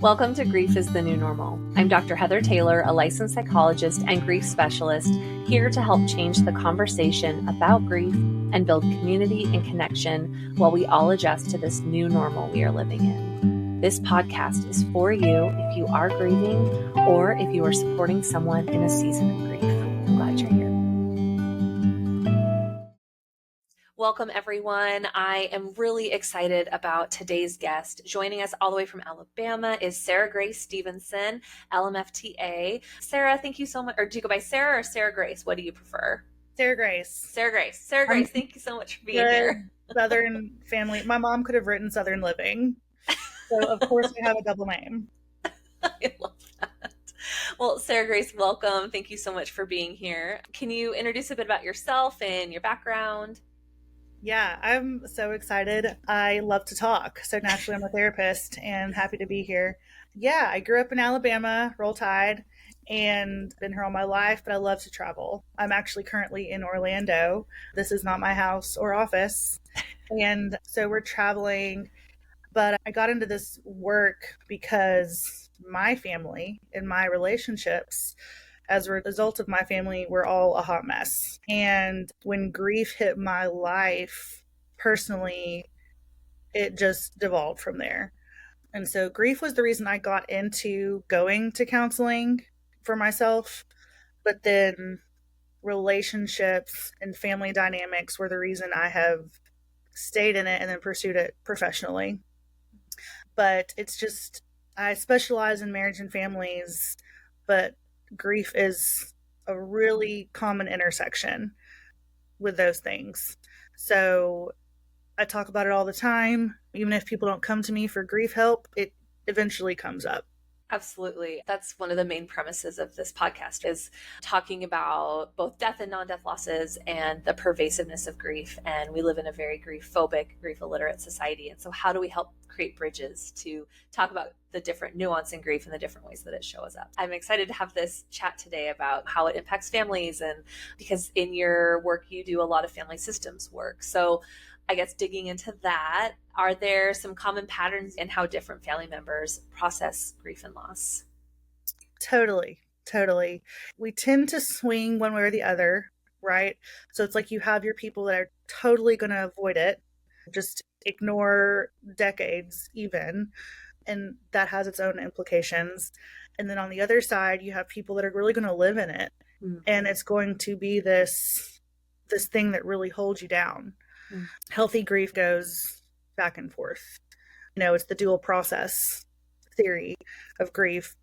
Welcome to Grief is the New Normal. I'm Dr. Heather Taylor, a licensed psychologist and grief specialist, here to help change the conversation about grief and build community and connection while we all adjust to this new normal we are living in. This podcast is for you if you are grieving or if you are supporting someone in a season of grief. I'm glad you're here. Welcome, everyone. I am really excited about today's guest. Joining us all the way from Alabama is Sarah Grace Stevenson, LMFTA. Sarah, thank you so much. Or do you go by Sarah or Sarah Grace? What do you prefer? Sarah Grace. Sarah Grace. Sarah Grace, thank you so much for being here. Southern family. My mom could have written Southern Living. So, of course, we have a double name. I love that. Well, Sarah Grace, welcome. Thank you so much for being here. Can you introduce a bit about yourself and your background? Yeah, I'm so excited. I love to talk. So naturally, I'm a therapist and happy to be here. Yeah, I grew up in Alabama, Roll Tide, and been here all my life, but I love to travel. I'm actually currently in Orlando. This is not my house or office. And so we're traveling, but I got into this work because my family and my relationships, as a result of my family, we're all a hot mess. And when grief hit my life personally, it just devolved from there. And so grief was the reason I got into going to counseling for myself. But then relationships and family dynamics were the reason I have stayed in it and then pursued it professionally. But it's just, I specialize in marriage and families, but grief is a really common intersection with those things. So I talk about it all the time. Even if people don't come to me for grief help, it eventually comes up. Absolutely. That's one of the main premises of this podcast, is talking about both death and non-death losses and the pervasiveness of grief. And we live in a very grief-phobic, grief-illiterate society. And so how do we help create bridges to talk about the different nuance in grief and the different ways that it shows up? I'm excited to have this chat today about how it impacts families, and because in your work, you do a lot of family systems work. So I guess digging into that, are there some common patterns in how different family members process grief and loss? Totally. We tend to swing one way or the other, right? So it's like you have your people that are totally going to avoid it, just ignore decades even, and that has its own implications. And then on the other side, you have people that are really going to live in it, and it's going to be this thing that really holds you down. Healthy grief goes back and forth. It's the dual process theory of grief.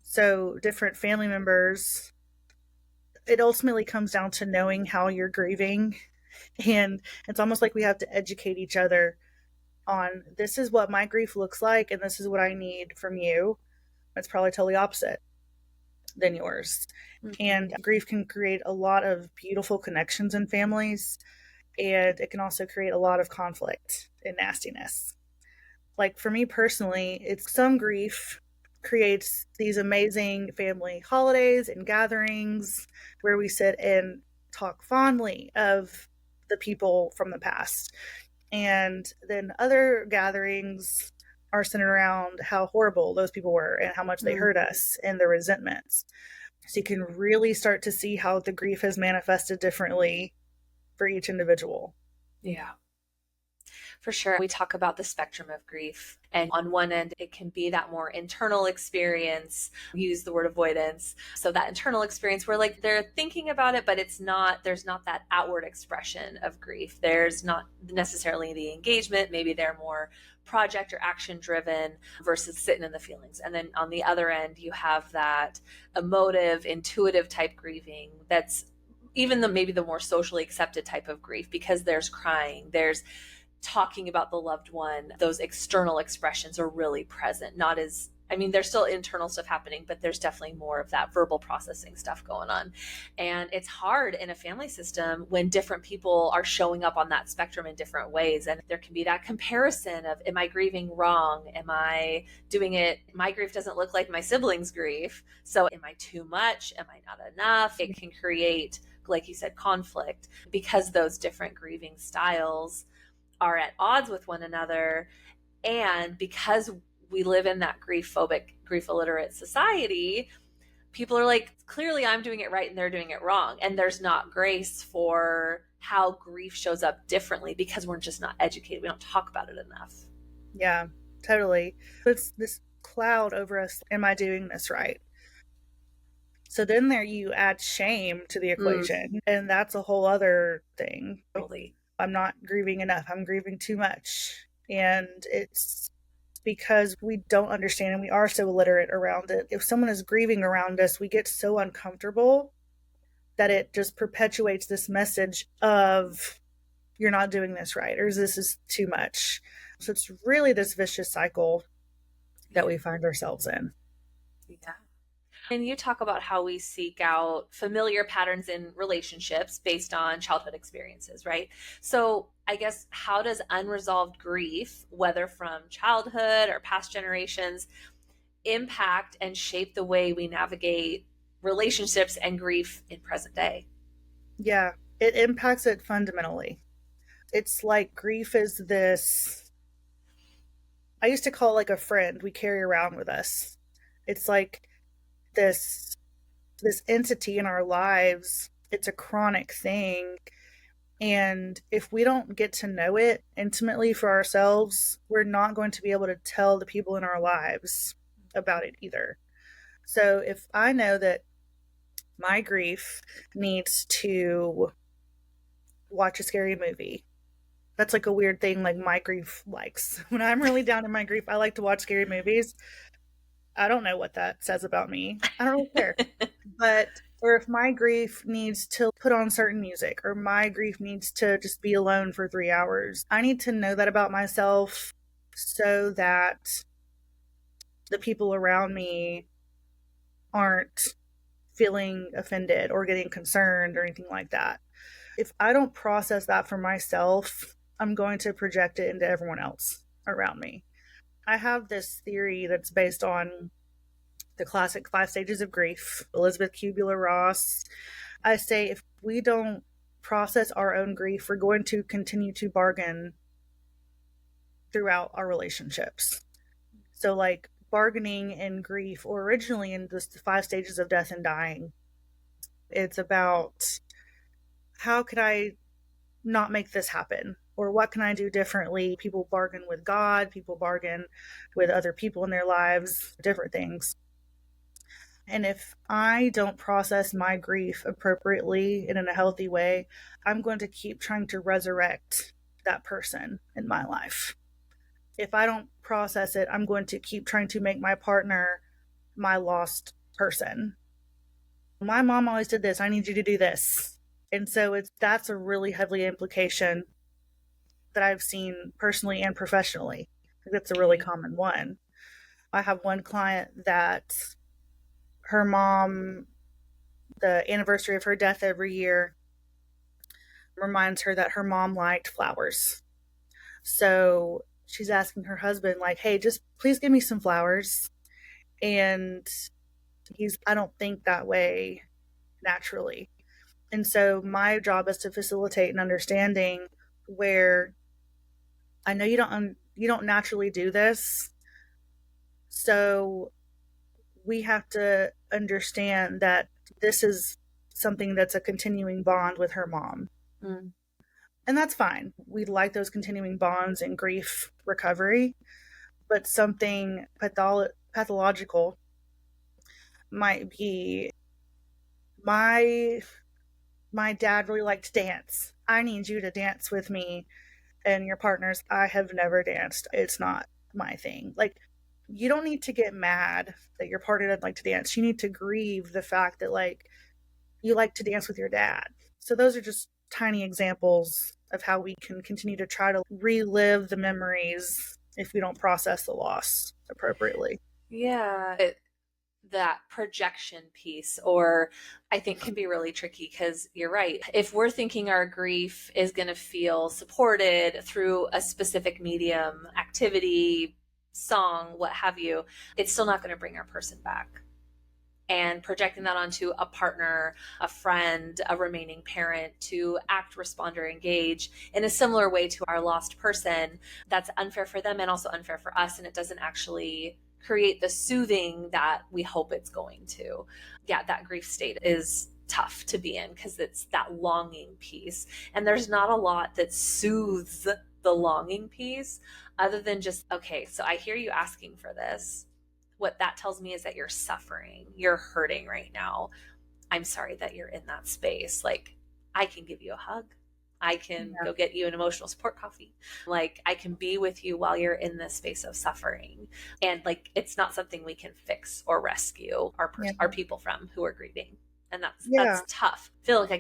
So different family members, it ultimately comes down to knowing how you're grieving. And it's almost like we have to educate each other on, this is what my grief looks like, and this is what I need from you. It's probably totally opposite than yours. And grief can create a lot of beautiful connections in families. And it can also create a lot of conflict and nastiness. Like for me personally, it's some grief creates these amazing family holidays and gatherings where we sit and talk fondly of the people from the past. And then other gatherings are centered around how horrible those people were and how much they hurt us and the resentments. So you can really start to see how the grief has manifested differently for each individual. Yeah, for sure. We talk about the spectrum of grief. And on one end, it can be that more internal experience. We use the word avoidance. So that internal experience where like they're thinking about it, but there's not that outward expression of grief. There's not necessarily the engagement. Maybe they're more project or action driven versus sitting in the feelings. And then on the other end, you have that emotive, intuitive type grieving that's even maybe the more socially accepted type of grief, because there's crying, there's talking about the loved one. Those external expressions are really present. There's still internal stuff happening, but there's definitely more of that verbal processing stuff going on. And it's hard in a family system when different people are showing up on that spectrum in different ways. And there can be that comparison of, am I grieving wrong? Am I doing it? My grief doesn't look like my sibling's grief. So am I too much? Am I not enough? It can create, like you said, conflict, because those different grieving styles are at odds with one another. And because we live in that grief phobic, grief illiterate society, people are like, clearly I'm doing it right and they're doing it wrong. And there's not grace for how grief shows up differently because we're just not educated. We don't talk about it enough. Yeah, totally. It's this cloud over us. Am I doing this right? So then there you add shame to the equation, and that's a whole other thing. Totally. I'm not grieving enough. I'm grieving too much. And it's because we don't understand and we are so illiterate around it. If someone is grieving around us, we get so uncomfortable that it just perpetuates this message of you're not doing this right, or this is too much. So it's really this vicious cycle that we find ourselves in. Yeah. And you talk about how we seek out familiar patterns in relationships based on childhood experiences, right? So I guess, how does unresolved grief, whether from childhood or past generations, impact and shape the way we navigate relationships and grief in present day? Yeah, it impacts it fundamentally. It's like grief is this, I used to call it like a friend we carry around with us. It's like this entity in our lives. It's a chronic thing, and if we don't get to know it intimately for ourselves, we're not going to be able to tell the people in our lives about it either. So if I know that my grief needs to watch a scary movie, that's like a weird thing like my grief likes. When I'm really down in my grief, I like to watch scary movies. I don't know what that says about me. I don't really care. But, or if my grief needs to put on certain music, or my grief needs to just be alone for 3 hours, I need to know that about myself so that the people around me aren't feeling offended or getting concerned or anything like that. If I don't process that for myself, I'm going to project it into everyone else around me. I have this theory that's based on the classic 5 stages of grief, Elizabeth Kubler-Ross. I say if we don't process our own grief, we're going to continue to bargain throughout our relationships. So like bargaining and grief, or originally in the 5 stages of death and dying, it's about how could I not make this happen? Or what can I do differently? People bargain with God, people bargain with other people in their lives, different things. And if I don't process my grief appropriately and in a healthy way, I'm going to keep trying to resurrect that person in my life. If I don't process it, I'm going to keep trying to make my partner my lost person. My mom always did this. I need you to do this. And so that's a really heavy implication that I've seen personally and professionally. I think that's a really common one. I have one client that her mom, the anniversary of her death every year, reminds her that her mom liked flowers. So she's asking her husband, like, hey, just please give me some flowers. And I don't think that way naturally. And so my job is to facilitate an understanding where I know you don't naturally do this. So we have to understand that this is something that's a continuing bond with her mom. Mm. And that's fine. We like those continuing bonds in grief recovery, but something pathological might be my dad really liked to dance. I need you to dance with me and your partners. I have never danced. It's not my thing. Like, you don't need to get mad that your partner doesn't like to dance. You need to grieve the fact that, like, you like to dance with your dad. So those are just tiny examples of how we can continue to try to relive the memories if we don't process the loss appropriately. Yeah. That projection piece, or I think, can be really tricky, because you're right. If we're thinking our grief is going to feel supported through a specific medium, activity, song, what have you, it's still not going to bring our person back. and projecting that onto a partner, a friend, a remaining parent to act, respond, or engage in a similar way to our lost person, that's unfair for them and also unfair for us. And it doesn't actually create the soothing that we hope it's going to. Yeah, that grief state is tough to be in because it's that longing piece. And there's not a lot that soothes the longing piece other than just, okay, so I hear you asking for this. What that tells me is that you're suffering, you're hurting right now. I'm sorry that you're in that space. Like, I can give you a hug. I can go get you an emotional support coffee. Like, I can be with you while you're in this space of suffering. And like, it's not something we can fix or rescue our people from who are grieving. And that's tough. I feel like I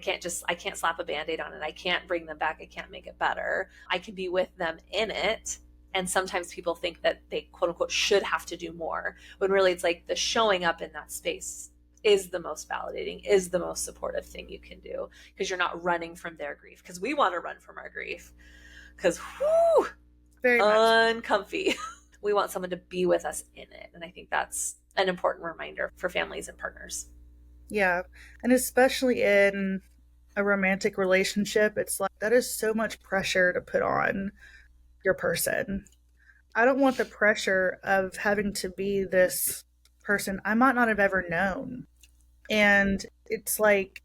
can't slap a Band-Aid on it. I can't bring them back. I can't make it better. I can be with them in it. And sometimes people think that they quote unquote should have to do more, when really it's like the showing up in that space is the most validating, is the most supportive thing you can do, because you're not running from their grief. Because we want to run from our grief because whoo, very uncomfy. We want someone to be with us in it. And I think that's an important reminder for families and partners. Yeah. And especially in a romantic relationship, it's like that is so much pressure to put on your person. I don't want the pressure of having to be this person I might not have ever known. And it's like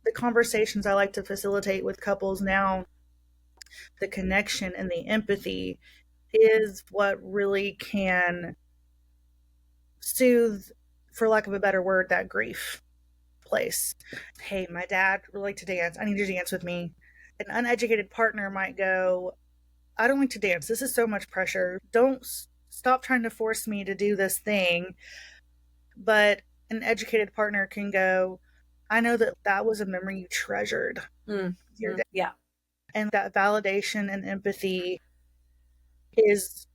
the conversations I like to facilitate with couples now, the connection and the empathy is what really can soothe, for lack of a better word, that grief place. Hey, my dad would like to dance. I need you to dance with me. An uneducated partner might go, I don't like to dance. This is so much pressure. Don't stop trying to force me to do this thing. But an educated partner can go, I know that was a memory you treasured. Yeah. And that validation and empathy is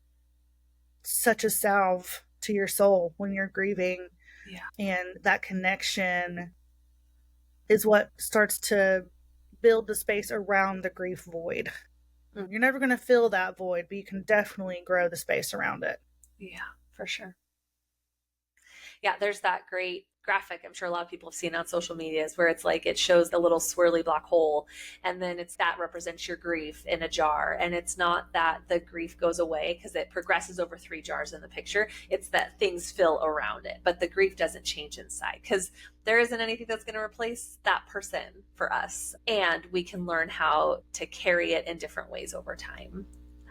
such a salve to your soul when you're grieving. Yeah. And that connection is what starts to build the space around the grief void. You're never going to fill that void, but you can definitely grow the space around it. Yeah, for sure. Yeah, there's that great graphic I'm sure a lot of people have seen on social medias where it's like it shows the little swirly black hole, and then it's that represents your grief in a jar. And it's not that the grief goes away because it progresses over 3 jars in the picture. It's that things fill around it, but the grief doesn't change inside because there isn't anything that's going to replace that person for us. And we can learn how to carry it in different ways over time.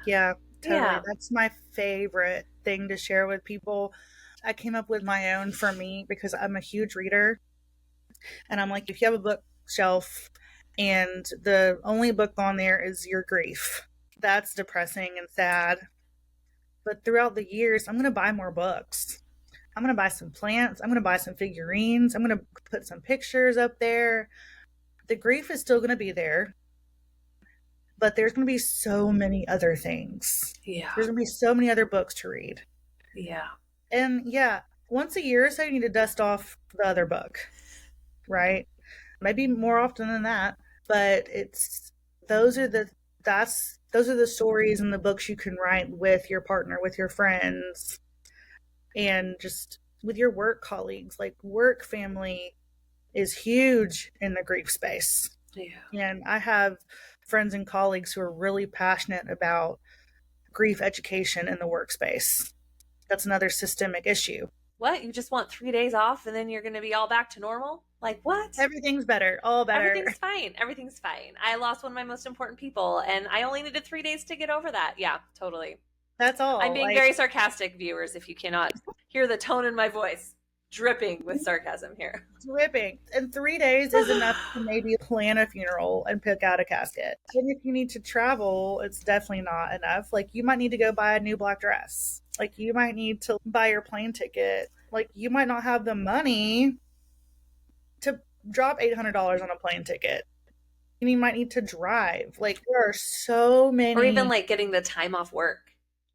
Yeah, totally. Yeah. That's my favorite thing to share with people. I came up with my own for me because I'm a huge reader. And I'm like, if you have a bookshelf and the only book on there is your grief, that's depressing and sad. But throughout the years, I'm going to buy more books. I'm going to buy some plants. I'm going to buy some figurines. I'm going to put some pictures up there. The grief is still going to be there, but there's going to be so many other things. Yeah. There's going to be so many other books to read. Yeah. And yeah, once a year or so, you need to dust off the other book, right? Maybe more often than that, but those are the stories and the books you can write with your partner, with your friends, and just with your work colleagues. Like, work family is huge in the grief space. Yeah. And I have friends and colleagues who are really passionate about grief education in the workspace. That's another systemic issue. What? You just want 3 days off and then you're going to be all back to normal? Like, what? Everything's better. All better. Everything's fine. Everything's fine. I lost one of my most important people and I only needed 3 days to get over that. Yeah, totally. That's all. I'm being very sarcastic, viewers, if you cannot hear the tone in my voice. Dripping with sarcasm here. Dripping. And 3 days is enough to maybe plan a funeral and pick out a casket. And if you need to travel, it's definitely not enough. Like, you might need to go buy a new black dress. Like, you might need to buy your plane ticket. Like, you might not have the money to drop $800 on a plane ticket. And you might need to drive. Like, there are so many. Or even like getting the time off work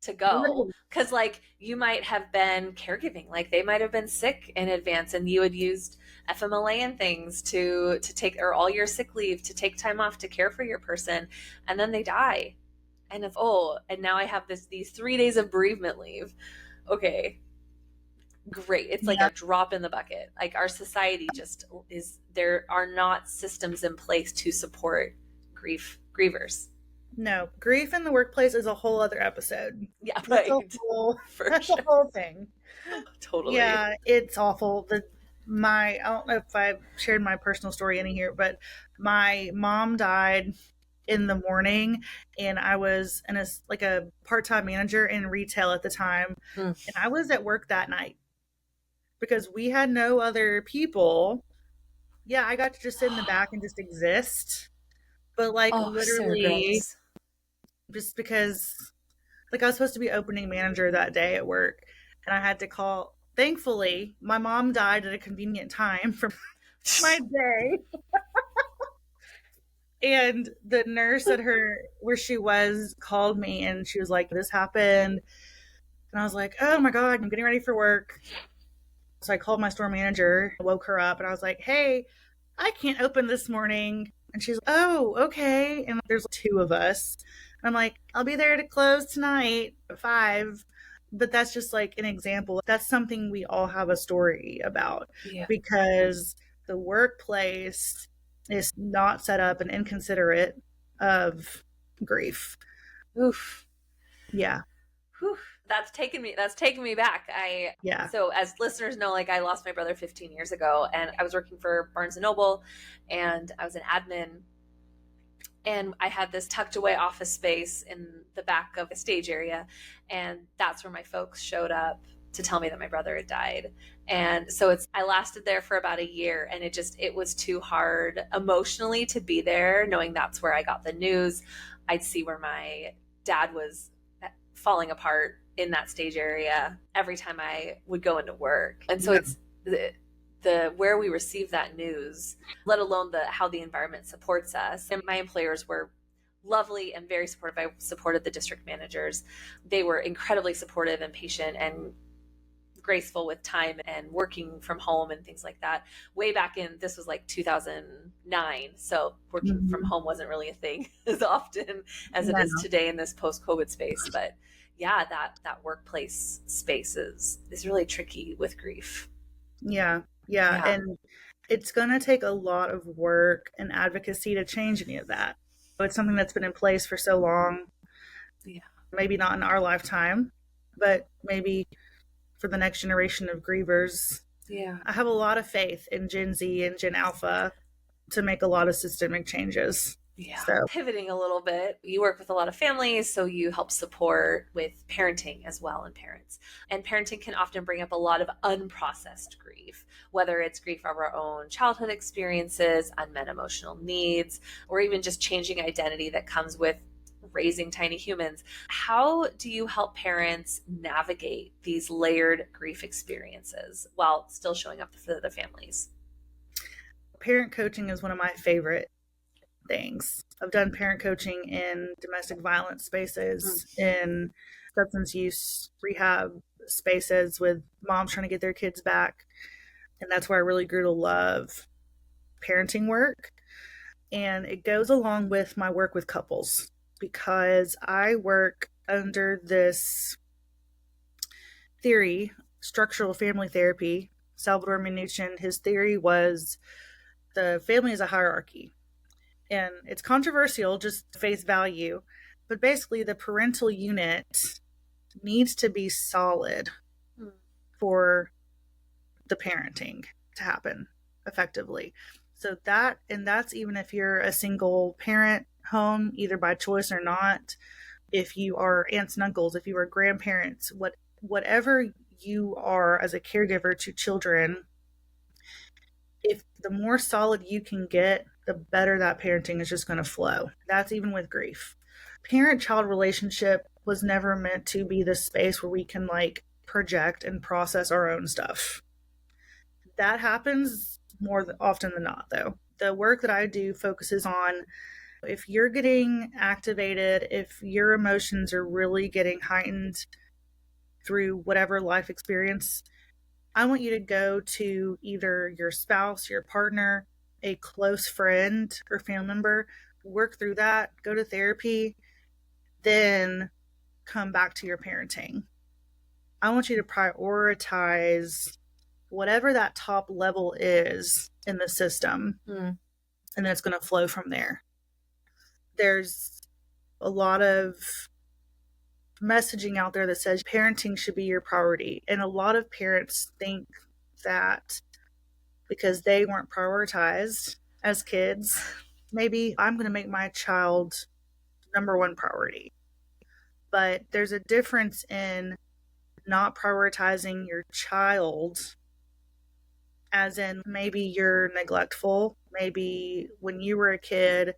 to go, because like you might have been caregiving, like they might have been sick in advance and you had used FMLA and things to take, or all your sick leave to take time off to care for your person, and then they die, and and now I have these 3 days of bereavement leave. Okay, great. It's like Yeah. a drop in the bucket. Like our society just is, there are not systems in place to support grievers. No, grief in the workplace is a whole other episode. Yeah, That's a right. whole For that's a sure. whole thing. Totally. Yeah, it's awful. I don't know if I've shared my personal story in here, but my mom died in the morning, and I was in a part-time manager in retail at the time, Mm. and I was at work that night because we had no other people. Yeah, I got to just sit in the back and just exist, but like Oh, Sarah literally Grace. just because like I was supposed to be opening manager that day at work, and I had to call. Thankfully, my mom died at a convenient time for my day. And the nurse at her where she was called me and she was like, "This happened." And I was like, "Oh my God, I'm getting ready for work." So I called my store manager, woke her up, and I was like, "Hey, I can't open this morning." And she's like, "Oh, okay." And there's two of us. And I'm like, "I'll be there to close tonight at 5." But that's just like an example. That's something we all have a story about Yeah. because the workplace is not set up and inconsiderate of grief. Oof. Yeah. Whew. That's taken me back. I Yeah. So as listeners know, like I lost my brother 15 years ago, and I was working for Barnes and Noble, and I was an admin, and I had this tucked away office space in the back of a stage area, and that's where my folks showed up to tell me that my brother had died. And so I lasted there for about a year, and it was too hard emotionally to be there, knowing that's where I got the news. I'd see where my dad was falling apart in that stage area every time I would go into work. And so Yeah. it's the where we receive that news, let alone the how the environment supports us. And my employers were lovely and very supportive. I supported the district managers. They were incredibly supportive and patient and graceful with time and working from home and things like that. Way back in, this was like 2009, so working from Mhm. home wasn't really a thing as often as it is No. today in this post-COVID space. But yeah, that workplace space is really tricky with grief. Yeah. Yeah. Yeah. And it's going to take a lot of work and advocacy to change any of that. It's something that's been in place for so long, Yeah. maybe not in our lifetime, but maybe for the next generation of grievers. Yeah. I have a lot of faith in Gen Z and Gen Alpha to make a lot of systemic changes. Yeah. So, Pivoting a little bit, you work with a lot of families, so you help support with parenting as well and parents. And parenting can often bring up a lot of unprocessed grief, whether it's grief of our own childhood experiences, unmet emotional needs, or even just changing identity that comes with raising tiny humans. How do you help parents navigate these layered grief experiences while still showing up for the families? parent coaching is one of my favorite things. I've done parent coaching in domestic violence spaces, in substance use rehab spaces with moms trying to get their kids back. And that's where I really grew to love parenting work. And it goes along with my work with couples because I work under this theory, structural family therapy. Salvador Minuchin, his theory was the family is a hierarchy. And it's controversial, just face value. But basically, the parental unit needs to be solid for the parenting to happen effectively. So that's even if you're a single parent home, either by choice or not, if you are aunts and uncles, if you are grandparents, whatever you are as a caregiver to children, if the more solid you can get, the better that parenting is just going to flow. That's even with grief. Parent child relationship was never meant to be the space where we can like project and process our own stuff. That happens more often than not, though. The work that I do focuses on if you're getting activated, if your emotions are really getting heightened through whatever life experience, I want you to go to either your spouse, your partner, a close friend or family member, work through that, go to therapy, then come back to your parenting. I want you to prioritize whatever that top level is in the system, Mm. and then it's going to flow from there. There's a lot of messaging out there that says parenting should be your priority. And a lot of parents think that because they weren't prioritized as kids, maybe I'm going to make my child number one priority. But there's a difference in not prioritizing your child, as in maybe you're neglectful. Maybe when you were a kid,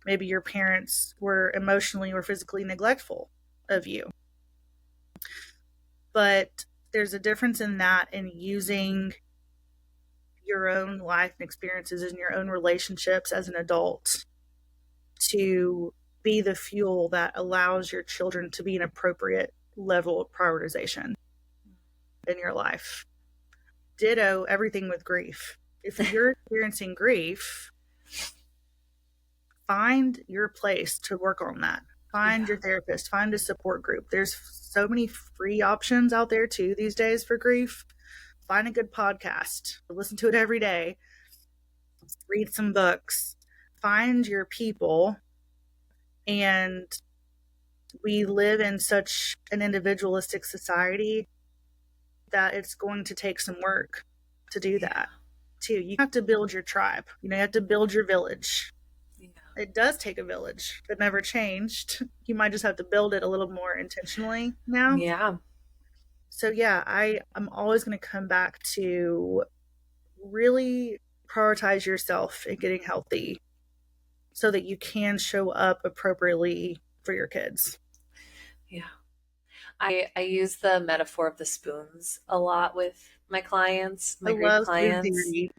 maybe your parents were emotionally or physically neglectful of you. But there's a difference in that and using your own life and experiences and your own relationships as an adult to be the fuel that allows your children to be an appropriate level of prioritization in your life. Ditto everything with grief. If you're experiencing grief, find your place to work on that. Find your therapist, find a support group. There's so many free options out there too these days for grief. Find a good podcast, listen to it every day, read some books, find your people. And we live in such an individualistic society that it's going to take some work to do that too. You have to build your tribe. You have to build your village. It does take a village. It never changed. You might just have to build it a little more intentionally now. Yeah. So yeah, I'm always going to come back to really prioritize yourself and getting healthy so that you can show up appropriately for your kids. Yeah. I use the metaphor of the spoons a lot with my clients, my grief clients.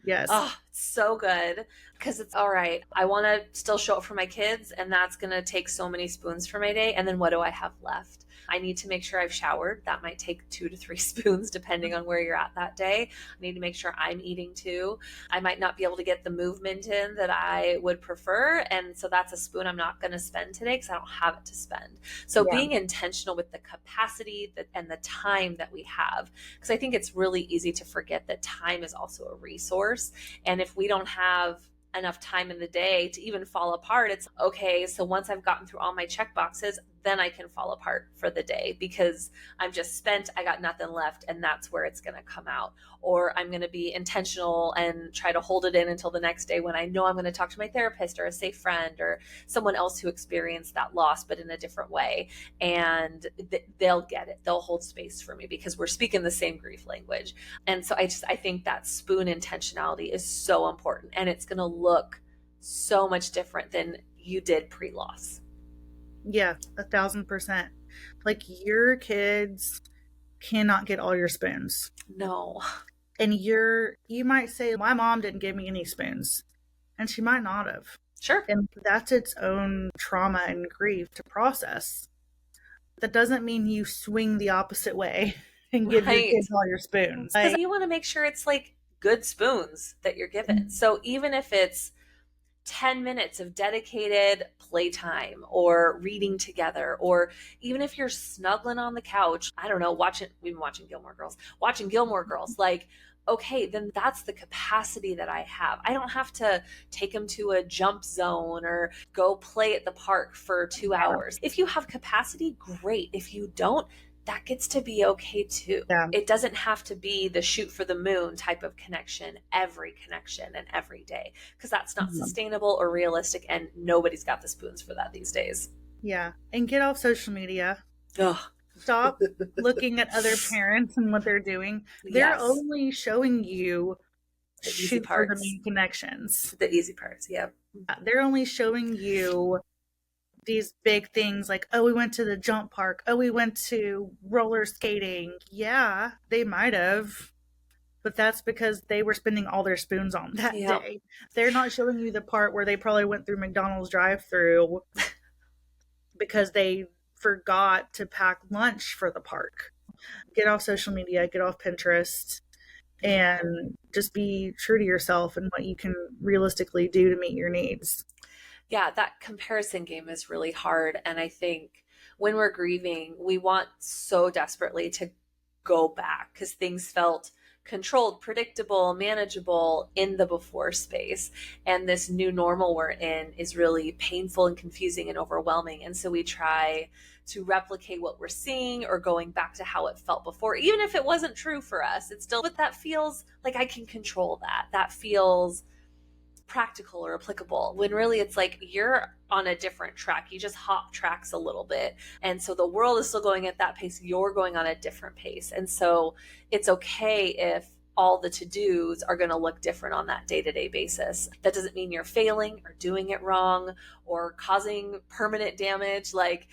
Yes. Oh, it's so good because it's all right. I want to still show up for my kids, and that's going to take so many spoons for my day. And then what do I have left? I need to make sure I've showered. That might take 2 to 3 spoons depending on where you're at that day. I need to make sure I'm eating too. I might not be able to get the movement in that I would prefer. And so that's a spoon I'm not going to spend today because I don't have it to spend. So being intentional with the capacity and the time that we have, because I think it's really easy to forget that time is also a resource. And if we don't have enough time in the day to even fall apart, it's okay. So once I've gotten through all my check boxes, then I can fall apart for the day because I'm just spent. I got nothing left. And that's where it's going to come out. Or I'm going to be intentional and try to hold it in until the next day when I know I'm going to talk to my therapist or a safe friend or someone else who experienced that loss, but in a different way. And they'll get it. They'll hold space for me because we're speaking the same grief language. And so I think that spoon intentionality is so important, and it's going to look so much different than you did pre-loss. Yeah, 1,000%. Like, your kids cannot get all your spoons. No. And you might say, my mom didn't give me any spoons. And she might not have. Sure. And that's its own trauma and grief to process. That doesn't mean you swing the opposite way and give your kids all your spoons. Because you want to make sure it's like good spoons that you're given. So even if it's 10 minutes of dedicated playtime or reading together, or even if you're snuggling on the couch, I don't know, we've been watching Gilmore Girls, like, okay, then that's the capacity that I have. I don't have to take them to a jump zone or go play at the park for 2 hours. If you have capacity, great. If you don't, that gets to be okay too. Yeah. It doesn't have to be the shoot for the moon type of connection, every connection and every day, because that's not sustainable or realistic, and nobody's got the spoons for that these days. Yeah. And get off social media. Ugh. Stop looking at other parents and what they're doing. They're only showing you the easy parts, for the main connections. The easy parts, yeah. They're only showing you these big things like, oh, we went to the jump park. Oh, we went to roller skating. Yeah, they might have. But that's because they were spending all their spoons on that day. They're not showing you the part where they probably went through McDonald's drive-thru because they forgot to pack lunch for the park. Get off social media, get off Pinterest, and just be true to yourself and what you can realistically do to meet your needs. Yeah, that comparison game is really hard. And I think when we're grieving, we want so desperately to go back because things felt controlled, predictable, manageable in the before space. And this new normal we're in is really painful and confusing and overwhelming. And so we try to replicate what we're seeing or going back to how it felt before, even if it wasn't true for us. It's still, but that feels like I can control that. That feels practical or applicable, when really it's like you're on a different track. You just hop tracks a little bit. And so the world is still going at that pace. You're going on a different pace. And so it's okay if all the to-dos are going to look different on that day-to-day basis. That doesn't mean you're failing or doing it wrong or causing permanent damage. Like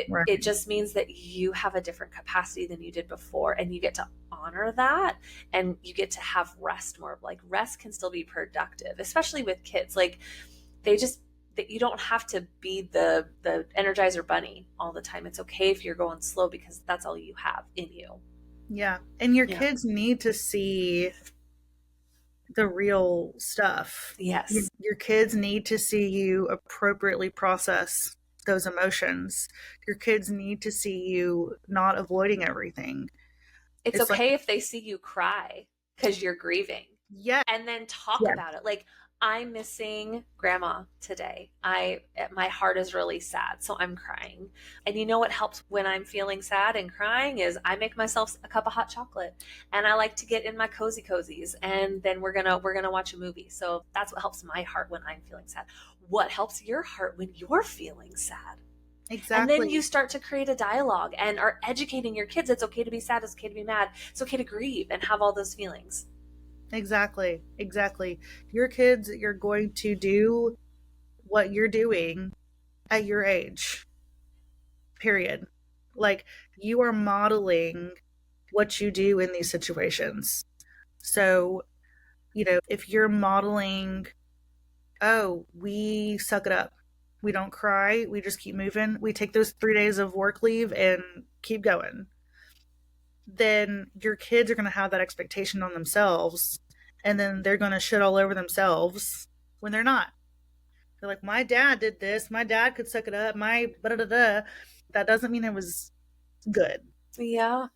Right. it just means that you have a different capacity than you did before, and you get to honor that, and you get to have rest more. Like rest can still be productive, especially with kids. Like they just, that you don't have to be the Energizer bunny all the time. It's okay if you're going slow because that's all you have in you. Yeah. And your Yeah. kids need to see the real stuff. Yes. Your kids need to see you appropriately process those emotions. Your kids need to see you not avoiding everything. It's It's like, okay if they see you cry because you're grieving, yeah, and then talk yeah, about it. Like, I'm missing grandma today. My heart is really sad, so I'm crying. And you know what helps when I'm feeling sad and crying is I make myself a cup of hot chocolate, and I like to get in my cozies, and then we're gonna watch a movie. So that's what helps my heart when I'm feeling sad. What helps your heart when you're feeling sad? And then exactly. you start to create a dialogue and are educating your kids. It's okay to be sad. It's okay to be mad. It's okay to grieve and have all those feelings. Exactly. Exactly. Your kids, you're going to do what you're doing at your age. Period. Like you are modeling what you do in these situations. So, if you're modeling, oh, we suck it up. We don't cry. We just keep moving. We take those 3 days of work leave and keep going. Then your kids are going to have that expectation on themselves. And then they're going to shit all over themselves when they're not. They're like, my dad did this. My dad could suck it up. My da da da. That doesn't mean it was good. Yeah,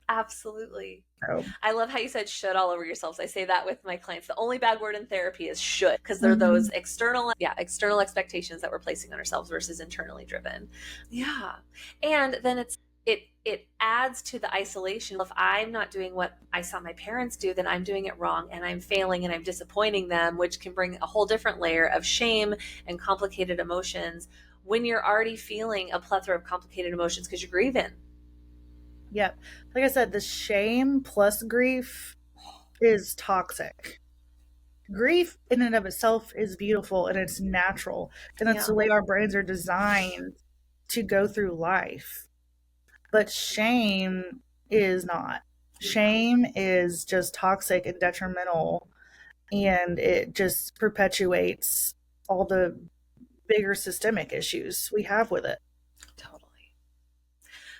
absolutely. So, I love how you said should all over yourselves. I say that with my clients. The only bad word in therapy is should, because they're those mhm. external expectations that we're placing on ourselves versus internally driven. Yeah. And then it adds to the isolation. If I'm not doing what I saw my parents do, then I'm doing it wrong and I'm failing and I'm disappointing them, which can bring a whole different layer of shame and complicated emotions when you're already feeling a plethora of complicated emotions because you're grieving. Yep. Like I said, the shame plus grief is toxic. Grief in and of itself is beautiful and it's natural. And that's Yeah. the way our brains are designed to go through life. But shame is not. Shame is just toxic and detrimental, and it just perpetuates all the bigger systemic issues we have with it. Totally.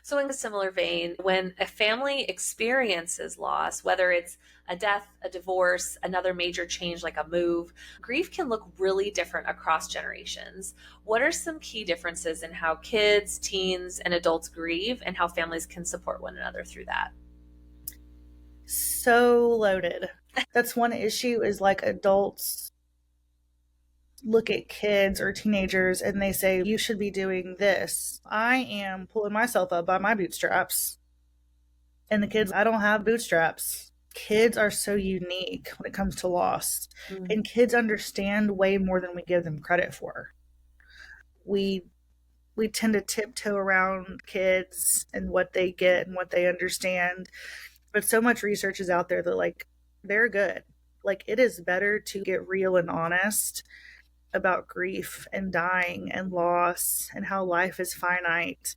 So, in a similar vein, when a family experiences loss, whether it's a death, a divorce, another major change like a move, grief can look really different across generations. What are some key differences in how kids, teens, and adults grieve, and how families can support one another through that? So loaded. That's one issue is like adults look at kids or teenagers and they say, you should be doing this. I am pulling myself up by my bootstraps. And the kids, I don't have bootstraps. Kids are so unique when it comes to loss. Mm. And kids understand way more than we give them credit for. We tend to tiptoe around kids and what they get and what they understand. But so much research is out there that like they're good. Like it is better to get real and honest about grief and dying and loss and how life is finite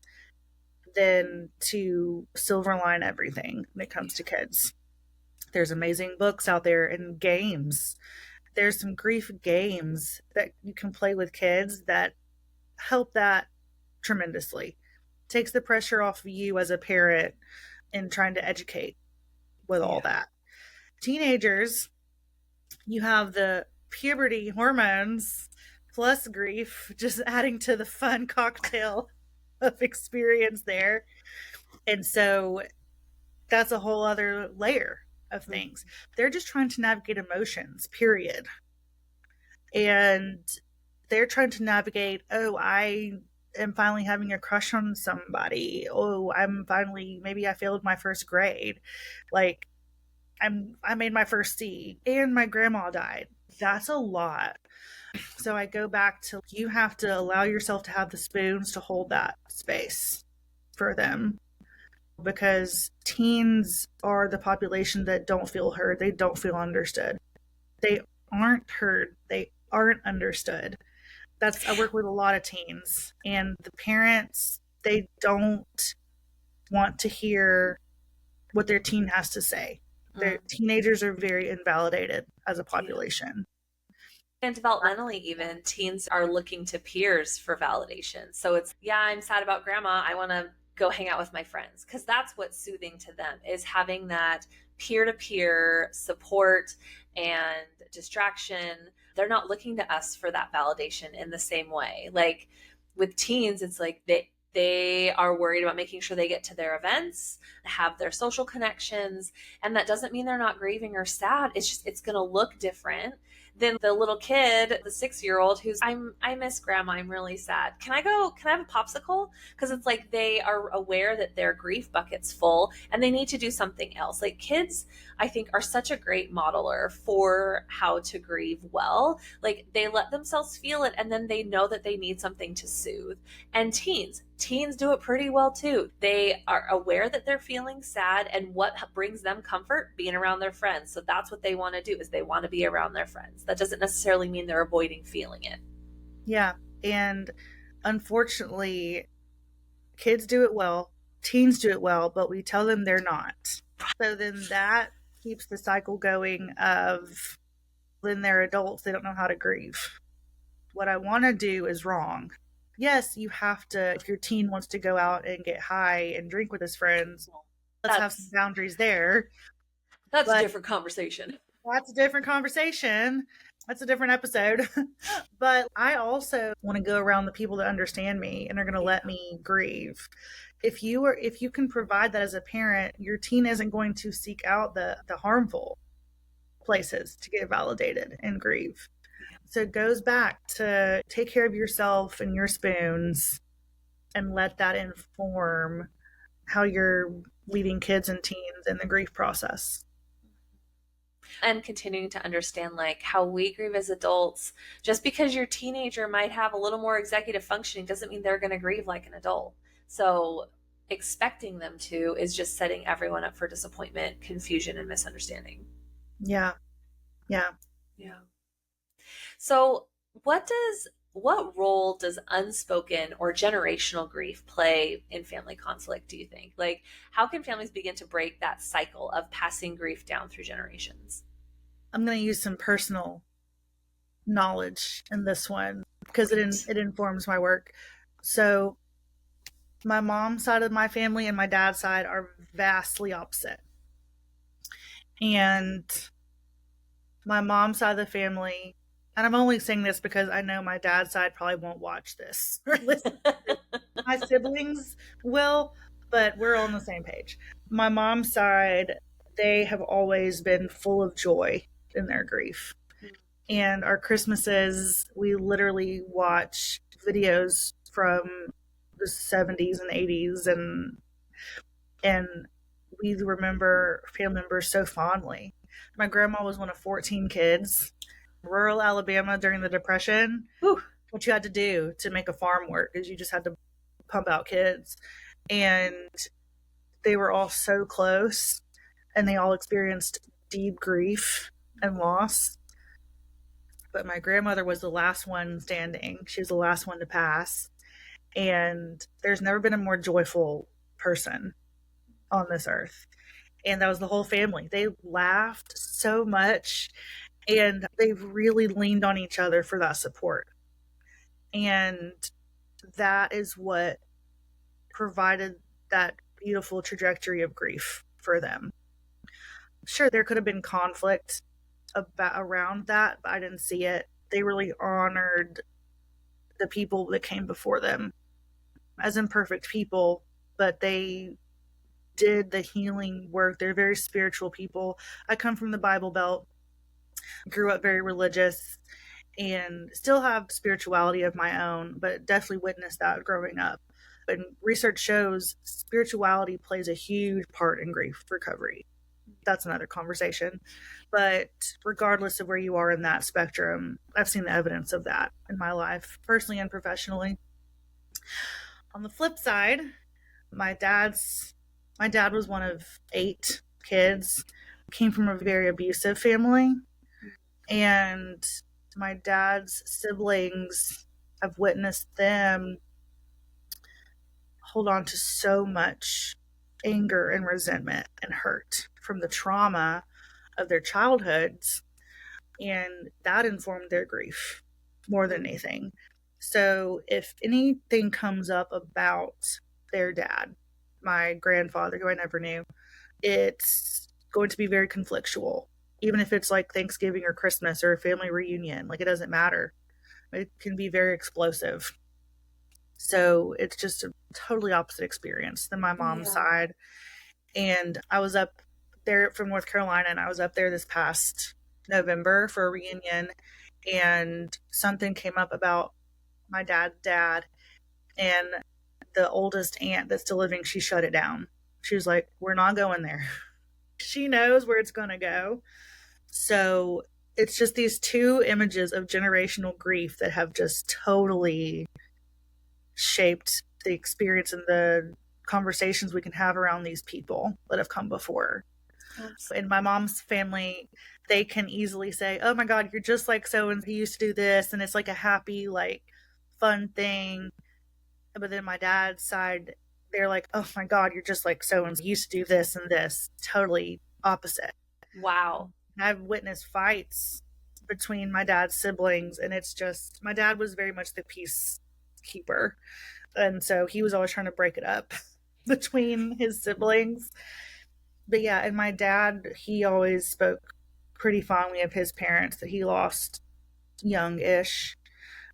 than to silver line everything when it comes to kids. There's amazing books out there and games. There's some grief games that you can play with kids that help that tremendously. Takes the pressure off of you as a parent in trying to educate with all that. Teenagers, you have the puberty hormones plus grief, just adding to the fun cocktail of experience there. And so that's a whole other layer of things. They're just trying to navigate emotions, period. And they're trying to navigate, oh, I am finally having a crush on somebody. Oh, I'm finally, maybe I failed my first grade. Like, I made my first C and my grandma died. That's a lot. So I go back to, you have to allow yourself to have the spoons to hold that space for them, because teens are the population that don't feel heard. They don't feel understood. They aren't heard. They aren't understood. I work with a lot of teens, and the parents, they don't want to hear what their teen has to say. Their teenagers are very invalidated as a population. And developmentally, even teens are looking to peers for validation. So it's, yeah, I'm sad about grandma. I want to go hang out with my friends, because that's what's soothing to them, is having that peer-to-peer support and distraction. They're not looking to us for that validation in the same way. Like with teens, it's like they are worried about making sure they get to their events, have their social connections. And that doesn't mean they're not grieving or sad. It's just, it's going to look different than the little kid, the 6-year-old who's, I miss grandma. I'm really sad. Can I have a popsicle? Because it's like they are aware that their grief bucket's full and they need to do something else. Like kids, I think, are such a great modeler for how to grieve well. Like they let themselves feel it and then they know that they need something to soothe. And teens do it pretty well too. They are aware that they're feeling sad, and what brings them comfort? Being around their friends. So that's what they want to do, is they want to be around their friends. That doesn't necessarily mean they're avoiding feeling it. Yeah. And unfortunately, kids do it well, teens do it well, but we tell them they're not. So then that keeps the cycle going of, then they're adults, they don't know how to grieve. What I want to do is wrong. Yes, you have to, if your teen wants to go out and get high and drink with his friends, let's have some boundaries there. That's a different conversation. That's a different conversation. That's a different episode. But I also want to go around the people that understand me and are going to let me grieve. If you can provide that as a parent, your teen isn't going to seek out the harmful places to get validated and grieve. So it goes back to take care of yourself and your spoons, and let that inform how you're leading kids and teens in the grief process. And continuing to understand like how we grieve as adults. Just because your teenager might have a little more executive functioning doesn't mean they're going to grieve like an adult. So expecting them to is just setting everyone up for disappointment, confusion, and misunderstanding. Yeah. So what role does unspoken or generational grief play in family conflict, do you think? Like, how can families begin to break that cycle of passing grief down through generations? I'm going to use some personal knowledge in this one because it informs my work. So my mom's side of my family and my dad's side are vastly opposite. And my mom's side of the family, and I'm only saying this because I know my dad's side probably won't watch this or listen. My siblings will, but we're on the same page. My mom's side, they have always been full of joy in their grief. And our Christmases, we literally watch videos from the 70s and 80s, and we remember family members so fondly. My grandma was one of 14 kids. Rural Alabama during the Depression. Whew. What you had to do to make a farm work is you just had to pump out kids. And they were all so close, and they all experienced deep grief and loss. But my grandmother was the last one standing. She was the last one to pass. And there's never been a more joyful person on this earth. And that was the whole family. They laughed so much, and they really leaned on each other for that support. And that is what provided that beautiful trajectory of grief for them. Sure, there could have been conflict around that, but I didn't see it. They really honored the people that came before them as imperfect people, but they did the healing work. They're very spiritual people. I come from the Bible Belt, grew up very religious, and still have spirituality of my own, but definitely witnessed that growing up. And research shows spirituality plays a huge part in grief recovery. That's another conversation. But regardless of where you are in that spectrum, I've seen the evidence of that in my life, personally and professionally. On the flip side, my dad's my dad was one of 8 kids, came from a very abusive family, and my dad's siblings, I've witnessed them hold on to so much anger and resentment and hurt from the trauma of their childhoods, and that informed their grief more than anything. So if anything comes up about their dad, my grandfather, who I never knew, it's going to be very conflictual. Even if it's like Thanksgiving or Christmas or a family reunion, like it doesn't matter. It can be very explosive. So it's just a totally opposite experience than my mom's Yeah. side. And I was up there from North Carolina, and I was up there this past November for a reunion, and something came up about my dad's dad, and the oldest aunt that's still living, she shut it down. She was like, we're not going there. She knows where it's going to go. So it's just these two images of generational grief that have just totally shaped the experience and the conversations we can have around these people that have come before. In my mom's family, they can easily say, oh my God, you're just like so and he used to do this. And it's like a happy, like fun thing. But then my dad's side, they're like, oh my God, you're just like so and used to do this and this. Totally opposite. Wow. I've witnessed fights between my dad's siblings, and it's just, my dad was very much the peacekeeper. And so he was always trying to break it up between his siblings. But yeah, and my dad, he always spoke pretty fondly of his parents that he lost young-ish.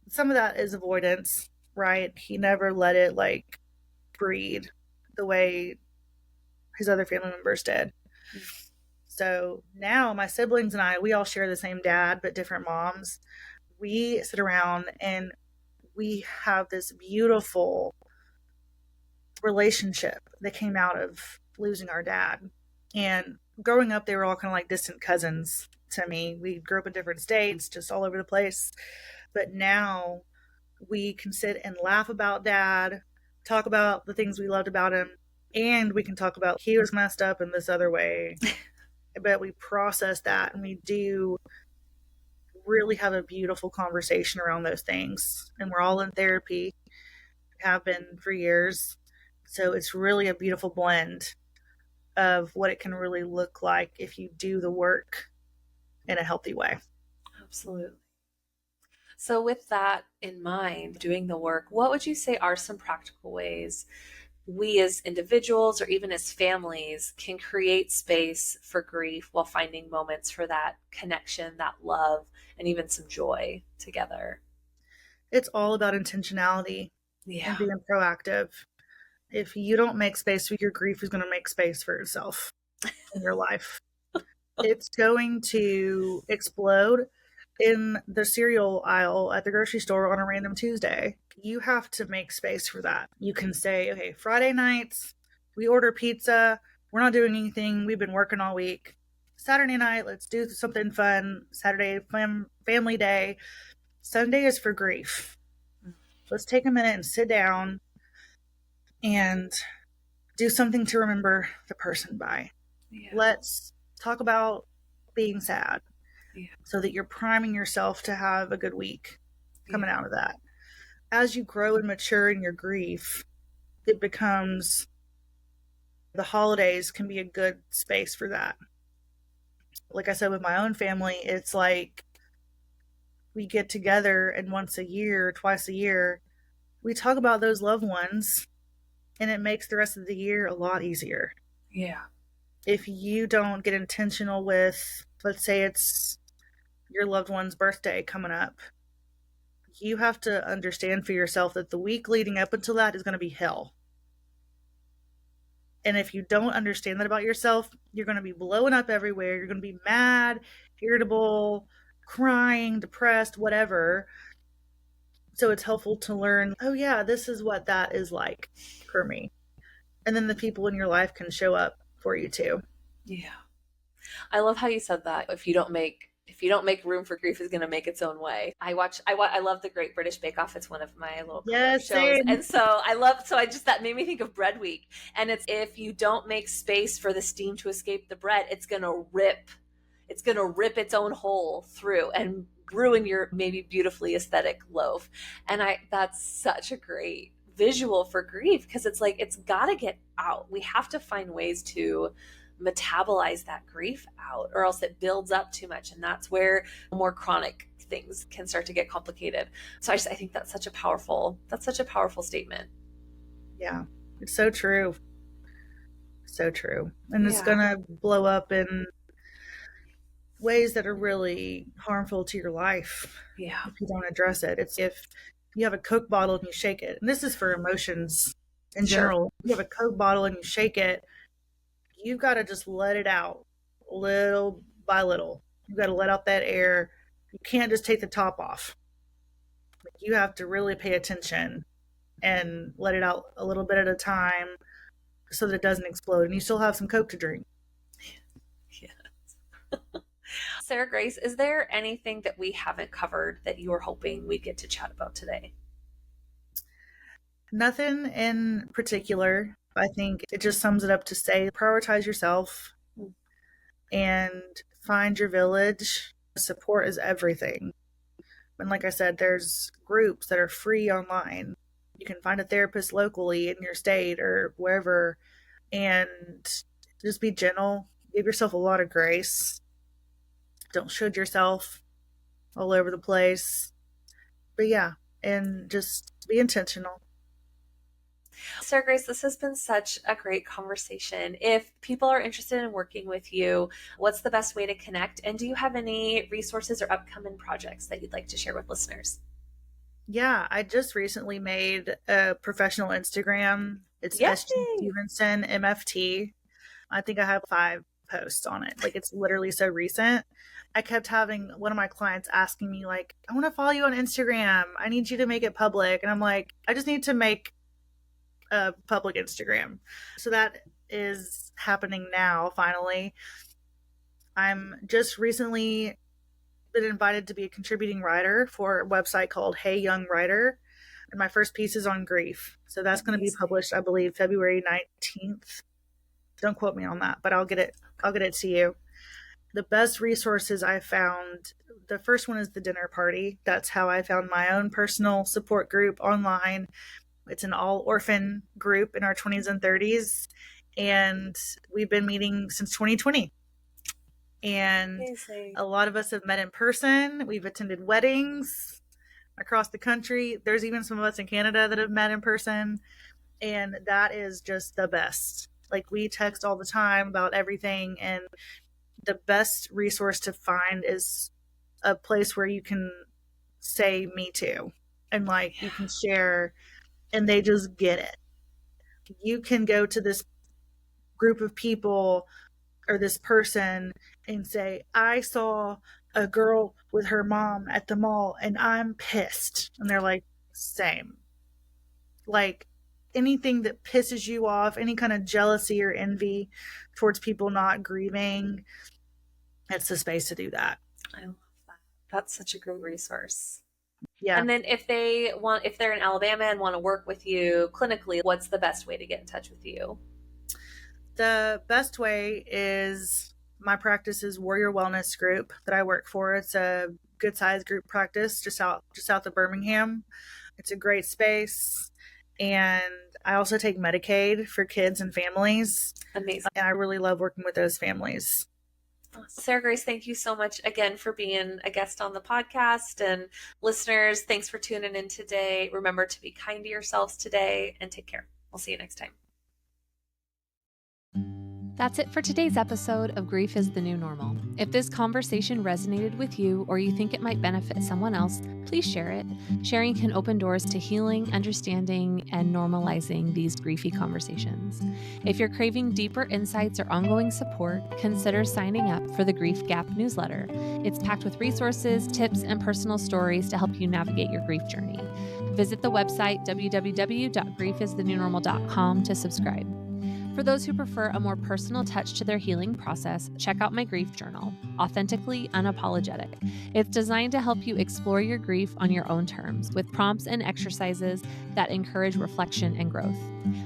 Some of that is avoidance, right? He never let it like breed the way his other family members did. So now my siblings and I, we all share the same dad, but different moms. We sit around and we have this beautiful relationship that came out of losing our dad. And growing up, they were all kind of like distant cousins to me. We grew up in different states, just all over the place. But now we can sit and laugh about dad, talk about the things we loved about him, and we can talk about he was messed up in this other way. But we process that, and we do really have a beautiful conversation around those things. And we're all in therapy, have been for years. So it's really a beautiful blend of what it can really look like if you do the work in a healthy way. Absolutely. So, with that in mind, doing the work, what would you say are some practical ways we as individuals or even as families can create space for grief while finding moments for that connection, that love, and even some joy together? It's all about intentionality and Yeah. being proactive. If you don't make space for your grief, is going to make space for itself in your life. It's going to explode in the cereal aisle at the grocery store on a random Tuesday. You have to make space for that. You can say, okay, Friday nights, we order pizza. We're not doing anything. We've been working all week. Saturday night, let's do something fun. Saturday, family day. Sunday is for grief. Let's take a minute and sit down and do something to remember the person by. Yeah. Let's talk about being sad, Yeah. so that you're priming yourself to have a good week coming out of that. As you grow and mature in your grief, it becomes, the holidays can be a good space for that. Like I said, with my own family, it's like we get together and once a year, twice a year, we talk about those loved ones, and it makes the rest of the year a lot easier. Yeah. If you don't get intentional with, let's say it's your loved one's birthday coming up, you have to understand for yourself that the week leading up until that is going to be hell. And if you don't understand that about yourself, you're going to be blowing up everywhere. You're going to be mad, irritable, crying, depressed, whatever. So it's helpful to learn, oh, yeah, this is what that is like for me. And then the people in your life can show up for you too. Yeah. I love how you said that. If you don't make room for grief is going to make its own way. I love the Great British Bake Off. It's one of my little co Yes, shows. same. And that made me think of Bread Week. And it's, if you don't make space for the steam to escape the bread, it's going to rip its own hole through and ruin your maybe beautifully aesthetic loaf. And that's such a great visual for grief, because it's like, it's got to get out. We have to find ways to metabolize that grief out, or else it builds up too much, and that's where more chronic things can start to get complicated. So I think that's such a powerful statement. Yeah, it's so true. So true. And it's Yeah. going to blow up in ways that are really harmful to your life Yeah. if you don't address it. It's if you have a Coke bottle and you shake it, and this is for emotions in Sure. general. You have a Coke bottle and you shake it, you've got to just let it out little by little. You've got to let out that air. You can't just take the top off. You have to really pay attention and let it out a little bit at a time so that it doesn't explode. And you still have some Coke to drink. Yeah. Sarah Grace, is there anything that we haven't covered that you were hoping we get to chat about today? Nothing in particular. I think it just sums it up to say prioritize yourself and find your village. Support is everything. And like I said, there's groups that are free online. You can find a therapist locally in your state or wherever, and just be gentle. Give yourself a lot of grace. Don't should yourself all over the place. But yeah, and just be intentional. Sarah Grace, this has been such a great conversation. If people are interested in working with you, what's the best way to connect? And do you have any resources or upcoming projects that you'd like to share with listeners? Yeah, I just recently made a professional Instagram. It's Yay! SG Stevenson MFT. I think I have 5 posts on it. Like, it's literally so recent. I kept having one of my clients asking me, like, I want to follow you on Instagram. I need you to make it public. And I'm like, I just need to make a public Instagram. So that is happening now, finally. I'm just recently been invited to be a contributing writer for a website called Hey Young Writer. And my first piece is on grief. So that's going to be published, I believe, February 19th. Don't quote me on that, but I'll get it to you. The best resources I found, the first one is the dinner party. That's how I found my own personal support group online. It's an all orphan group in our 20s and 30s. And we've been meeting since 2020. And Amazing. A lot of us have met in person. We've attended weddings across the country. There's even some of us in Canada that have met in person. And that is just the best. Like, we text all the time about everything. And the best resource to find is a place where you can say me too. And like, you can share, and they just get it. You can go to this group of people or this person and say, I saw a girl with her mom at the mall and I'm pissed. And they're like, same. Like, anything that pisses you off, any kind of jealousy or envy towards people not grieving, it's the space to do that. I love that. That's such a great resource. Yeah. And then if they're in Alabama and want to work with you clinically, what's the best way to get in touch with you? The best way is my practice is Warrior Wellness Group that I work for. It's a good sized group practice just south of Birmingham. It's a great space. And I also take Medicaid for kids and families. Amazing. And I really love working with those families. Sarah Grace, thank you so much again for being a guest on the podcast. And listeners, thanks for tuning in today. Remember to be kind to yourselves today and take care. We'll see you next time. That's it for today's episode of Grief is the New Normal. If this conversation resonated with you or you think it might benefit someone else, please share it. Sharing can open doors to healing, understanding, and normalizing these griefy conversations. If you're craving deeper insights or ongoing support, consider signing up for the Grief Gap newsletter. It's packed with resources, tips, and personal stories to help you navigate your grief journey. Visit the website www.griefisthenewnormal.com to subscribe. For those who prefer a more personal touch to their healing process, check out my grief journal, Authentically Unapologetic. It's designed to help you explore your grief on your own terms, with prompts and exercises that encourage reflection and growth.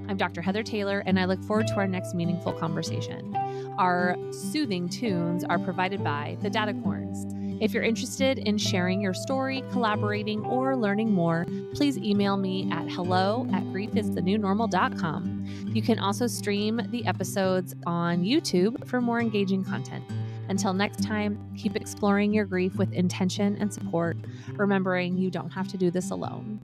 I'm Dr. Heather Taylor, and I look forward to our next meaningful conversation. Our soothing tunes are provided by the Datacorns. If you're interested in sharing your story, collaborating, or learning more, please email me at hello@griefisthenewnormal.com. You can also stream the episodes on YouTube for more engaging content. Until next time, keep exploring your grief with intention and support, remembering you don't have to do this alone.